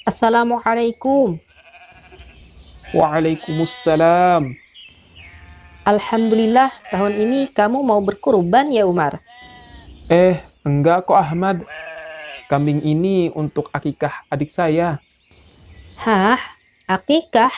Assalamualaikum. Waalaikumsalam. Alhamdulillah, tahun ini kamu mau berkurban ya, Umar? Enggak kok Ahmad. Kambing ini untuk akikah adik saya. Hah? Akikah?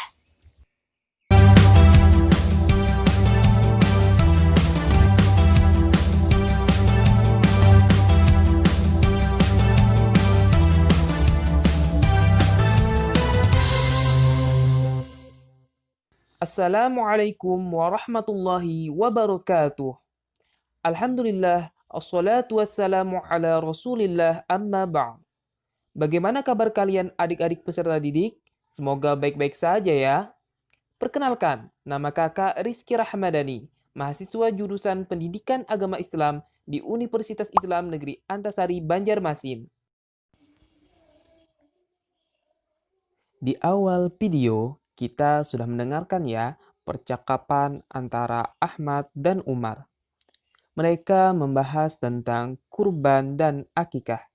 Assalamualaikum warahmatullahi wabarakatuh. Alhamdulillah, assalatu wassalamu ala rasulillah amma ba'd. Bagaimana kabar kalian adik-adik peserta didik? Semoga baik-baik saja ya. Perkenalkan, nama kakak Rizky Rahmadani, mahasiswa jurusan Pendidikan Agama Islam di Universitas Islam Negeri Antasari, Banjarmasin. Di awal video, kita sudah mendengarkan ya percakapan antara Ahmad dan Umar. Mereka membahas tentang kurban dan akikah.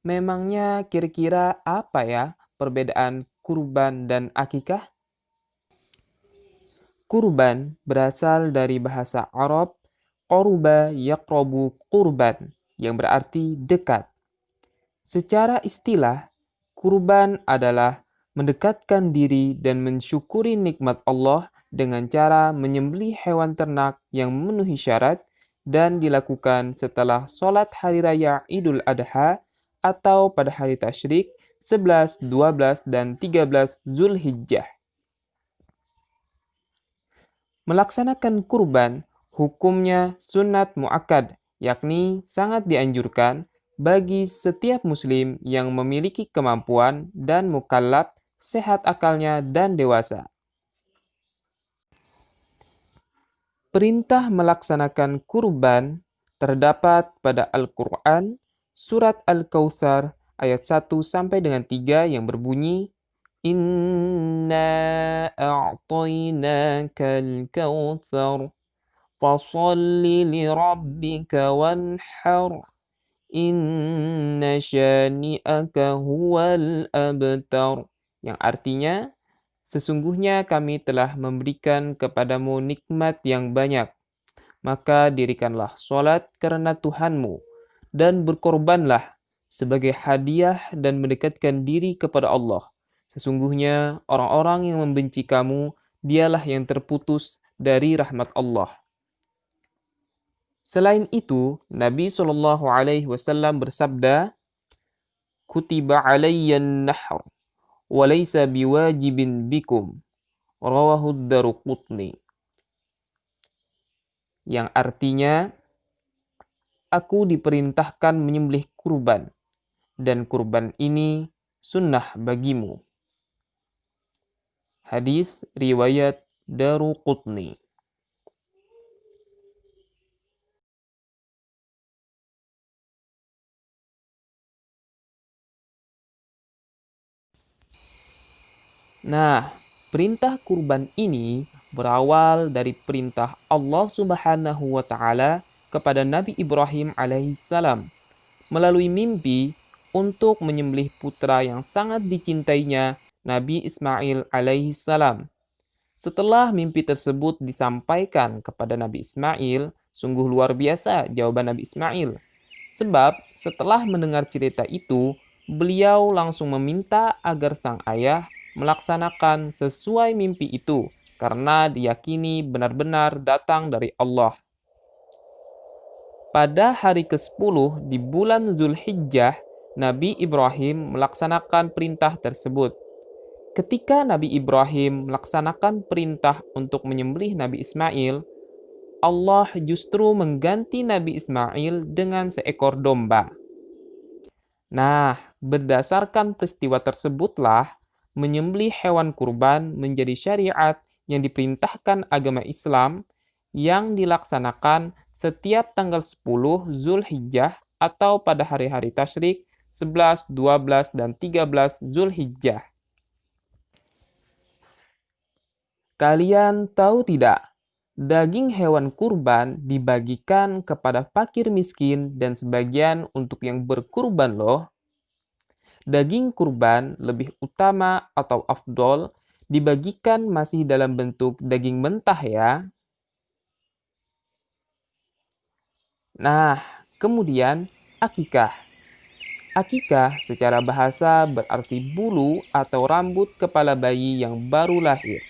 Memangnya kira-kira apa ya perbedaan kurban dan akikah? Kurban berasal dari bahasa Arab qoruba yaqrobu kurban yang berarti dekat. Secara istilah, kurban adalah mendekatkan diri dan mensyukuri nikmat Allah dengan cara menyembelih hewan ternak yang memenuhi syarat dan dilakukan setelah sholat hari raya Idul Adha atau pada hari tasyrik 11, 12, dan 13 Zulhijjah. Melaksanakan kurban hukumnya sunat muakkad, yakni sangat dianjurkan bagi setiap muslim yang memiliki kemampuan dan mukallaf, sehat akalnya dan dewasa. Perintah melaksanakan kurban terdapat pada Al-Quran, surat Al-Kautsar ayat 1 sampai dengan 3 yang berbunyi, Inna a'tainakal kautsar fasalli lirabbika wanhar inna syani'aka huwal abtar, yang artinya sesungguhnya kami telah memberikan kepadamu nikmat yang banyak, maka dirikanlah sholat karena Tuhanmu dan berkorbanlah sebagai hadiah dan mendekatkan diri kepada Allah. Sesungguhnya orang-orang yang membenci kamu, dialah yang terputus dari rahmat Allah. Selain itu, Nabi SAW bersabda, Kutiba alayyan nahr, wa laysa biwajibin bikum, rawahud Daruqutni. Yang artinya, aku diperintahkan menyembelih kurban, dan kurban ini sunnah bagimu. Hadis riwayat Daruqutni. Nah, perintah kurban ini berawal dari perintah Allah Subhanahu wa taala kepada Nabi Ibrahim alaihissalam melalui mimpi untuk menyembelih putra yang sangat dicintainya, Nabi Ismail alaihissalam. Setelah mimpi tersebut disampaikan kepada Nabi Ismail, sungguh luar biasa jawaban Nabi Ismail. Sebab setelah mendengar cerita itu, beliau langsung meminta agar sang ayah melaksanakan sesuai mimpi itu, karena diyakini benar-benar datang dari Allah. Pada hari ke-10 di bulan Zulhijjah, Nabi Ibrahim melaksanakan perintah tersebut. Ketika Nabi Ibrahim melaksanakan perintah untuk menyembelih Nabi Ismail, Allah justru mengganti Nabi Ismail dengan seekor domba. Nah, berdasarkan peristiwa tersebutlah, menyembelih hewan kurban menjadi syariat yang diperintahkan agama Islam yang dilaksanakan setiap tanggal 10 Zulhijjah atau pada hari-hari tasyrik 11, 12, dan 13 Zulhijjah. Kalian tahu tidak, daging hewan kurban dibagikan kepada fakir miskin dan sebagian untuk yang berkurban loh. Daging kurban lebih utama atau afdol dibagikan masih dalam bentuk daging mentah ya. Nah, kemudian akikah. Akikah secara bahasa berarti bulu atau rambut kepala bayi yang baru lahir.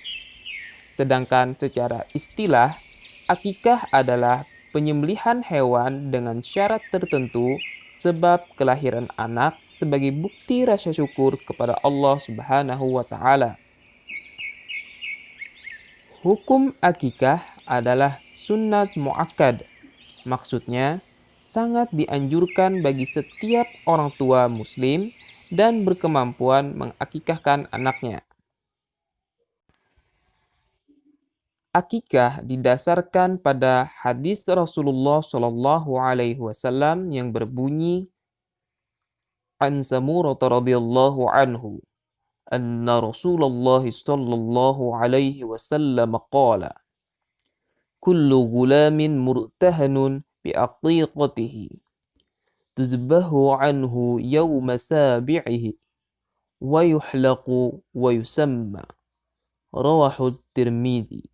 Sedangkan secara istilah, akikah adalah penyembelihan hewan dengan syarat tertentu sebab kelahiran anak sebagai bukti rasa syukur kepada Allah Subhanahu wa taala. Hukum akikah adalah sunnat muakkad. Maksudnya, sangat dianjurkan bagi setiap orang tua muslim dan berkemampuan mengakikahkan anaknya. Akikah didasarkan pada hadis Rasulullah Shallallahu Alaihi Wasallam yang berbunyi, "An Samurah radhiyallahu anhu, anna Rasulullah Shallallahu Alaihi Wasallam qala, kullu gulamin murtahanun biaqiqatihi, tuzbahu anhu yawma sabi'ihi, wa yuhlaqu wa yusamma." Rawahu Tirmidzi.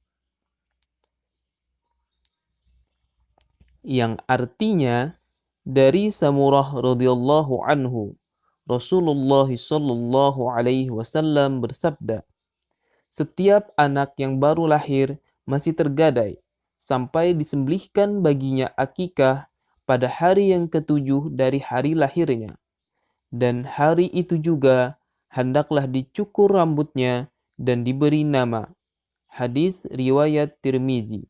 Yang artinya, dari Samurah radhiyallahu anhu, Rasulullah sallallahu alaihi wasallam bersabda, setiap anak yang baru lahir masih tergadai sampai disembelihkan baginya akikah pada hari yang ketujuh dari hari lahirnya. Dan hari itu juga hendaklah dicukur rambutnya dan diberi nama. Hadis riwayat Tirmidzi.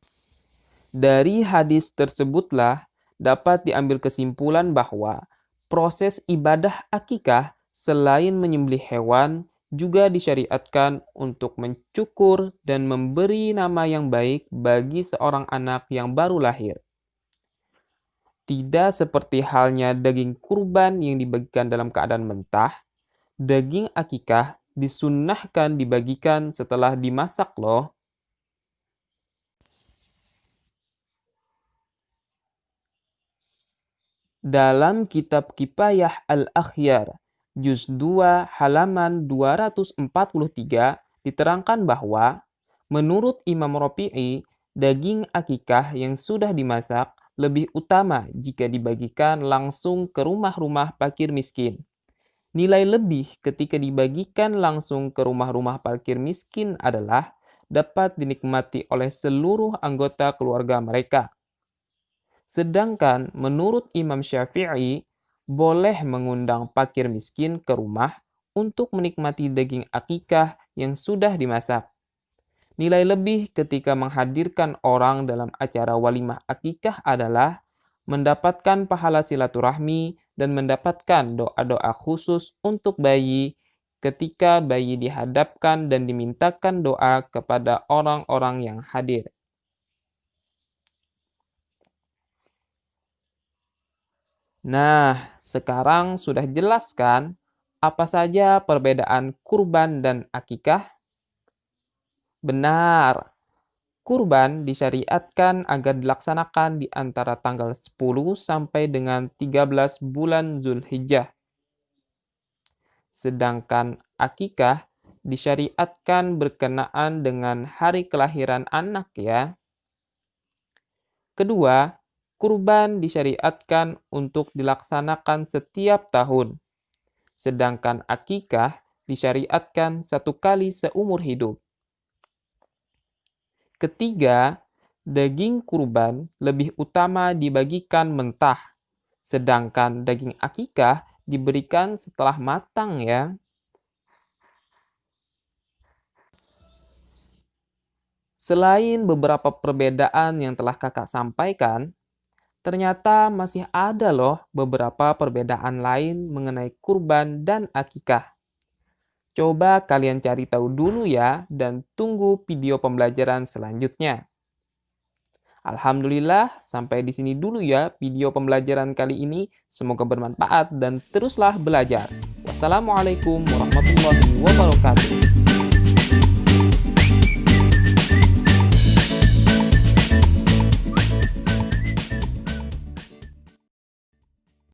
Dari hadis tersebutlah dapat diambil kesimpulan bahwa proses ibadah akikah selain menyembelih hewan juga disyariatkan untuk mencukur dan memberi nama yang baik bagi seorang anak yang baru lahir. Tidak seperti halnya daging kurban yang dibagikan dalam keadaan mentah, daging akikah disunnahkan dibagikan setelah dimasak loh. Dalam kitab Kifayah Al-Akhyar, Juz 2 halaman 243 diterangkan bahwa menurut Imam Rafi'i, daging akikah yang sudah dimasak lebih utama jika dibagikan langsung ke rumah-rumah fakir miskin. Nilai lebih ketika dibagikan langsung ke rumah-rumah fakir miskin adalah dapat dinikmati oleh seluruh anggota keluarga mereka. Sedangkan menurut Imam Syafi'i, boleh mengundang fakir miskin ke rumah untuk menikmati daging akikah yang sudah dimasak. Nilai lebih ketika menghadirkan orang dalam acara walimah akikah adalah mendapatkan pahala silaturahmi dan mendapatkan doa-doa khusus untuk bayi ketika bayi dihadapkan dan dimintakan doa kepada orang-orang yang hadir. Nah, sekarang sudah jelas kan apa saja perbedaan kurban dan akikah? Benar, kurban disyariatkan agar dilaksanakan di antara tanggal 10 sampai dengan 13 bulan Zulhijjah. Sedangkan akikah disyariatkan berkenaan dengan hari kelahiran anak ya. Kedua, kurban disyariatkan untuk dilaksanakan setiap tahun. Sedangkan akikah disyariatkan 1 kali seumur hidup. Ketiga, daging kurban lebih utama dibagikan mentah. Sedangkan daging akikah diberikan setelah matang ya. Selain beberapa perbedaan yang telah kakak sampaikan, ternyata masih ada loh beberapa perbedaan lain mengenai kurban dan akikah. Coba kalian cari tahu dulu ya dan tunggu video pembelajaran selanjutnya. Alhamdulillah, sampai di sini dulu ya video pembelajaran kali ini. Semoga bermanfaat dan teruslah belajar. Wassalamualaikum warahmatullahi wabarakatuh.